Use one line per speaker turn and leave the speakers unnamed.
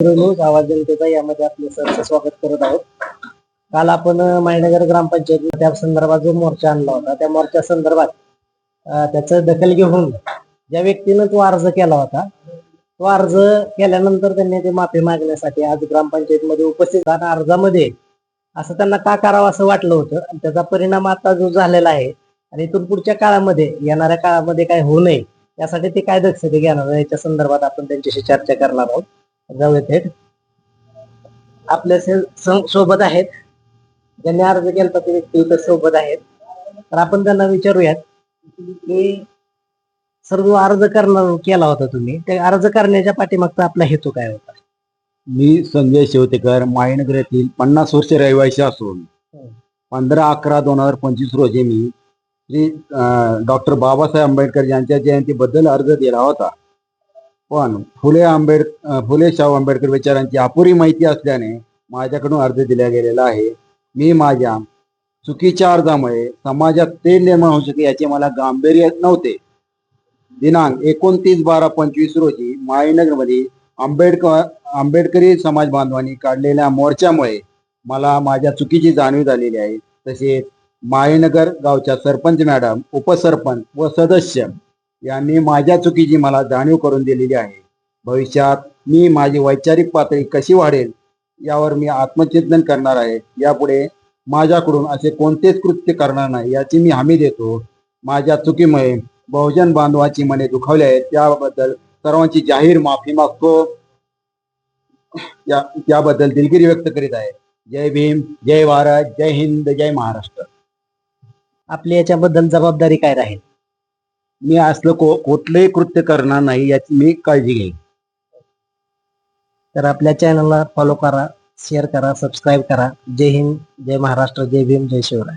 News आवाज जनतेचा यामध्ये आपले सहर्ष स्वागत करत आहोत. काल आपण मायनगर ग्रामपंचायत त्या संदर्भात जो मोर्चा आणला होता त्या मोर्चा संदर्भात त्याचं दखल घेऊन ज्या व्यक्तीनं तो अर्ज केला होता तो अर्ज केल्यानंतर त्यांनी ते माफी मागण्यासाठी आज ग्रामपंचायतीमध्ये उपस्थित राहणं अर्जामध्ये असं त्यांना का करावं असं वाटलं होतं आणि त्याचा परिणाम आता जो झालेला आहे आणि इथून पुढच्या काळामध्ये येणाऱ्या काळामध्ये काय होऊ नये यासाठी ते काय दक्षता घेणार याच्या संदर्भात आपण त्यांच्याशी चर्चा करणार आहोत. जाऊया थेट आपल्या सोबत आहेत ज्यांनी अर्ज केला ते व्यक्ती इथं सोबत आहेत. तर आपण त्यांना विचारूयात की सर जो अर्ज केला होता तुम्ही त्या अर्ज करण्याच्या पाठीमागचा आपला हेतू काय होता?
मी संजय शेवतेकर मायनगर येथील 50 वर्ष रहिवासी असून 15/11/2025 रोजी मी श्री डॉक्टर बाबासाहेब आंबेडकर यांच्या जयंतीबद्दल अर्ज दिला होता. पण फुले शाहू आंबेडकर विचारांची अपुरी माहिती असल्याने माझ्याकडून अर्ज दिला गेलेला आहे. मी माझ्या चुकीच्या अर्जामुळे समाजात तेढ निर्माण होऊ शके याचे मला गांभीर्य नव्हते. दिनांक 29/12/25 रोजी मायनगरमध्ये आंबेडकरी समाज बांधवांनी काढलेल्या मोर्चामुळे मला माझ्या चुकीची जाणीव झालेली आहे. तसेच मायनगर गावच्या सरपंच मॅडम, उपसरपंच व सदस्य यांनी माझ्या चुकीची मला जाणीव करून दिलेली आहे. भविष्यात मी माझी वैचारिक पातळी कशी वाढेल यावर मी आत्मचिंतन करणार आहे. यापुढे माझ्याकडून असे कोणतेच कृत्य करणार नाही याची मी हमी देतो. माझ्या चुकीमुळे बहुजन बांधवाची मने दुखावली आहेत त्याबद्दल सर्वांची जाहीर माफी मागतो. त्याबद्दल दिलगिरी व्यक्त करीत आहे. जय भीम, जय भारत, जय हिंद, जय महाराष्ट्र.
आपली याच्याबद्दल जबाबदारी काय राहील?
मी असलं कुठलंही कृत्य करणार नाही याची मी काळजी घेईन.
तर आपल्या चॅनलला फॉलो करा, शेअर करा, सबस्क्राईब करा. जय हिंद, जय महाराष्ट्र, जय भीम, जय शिवराय.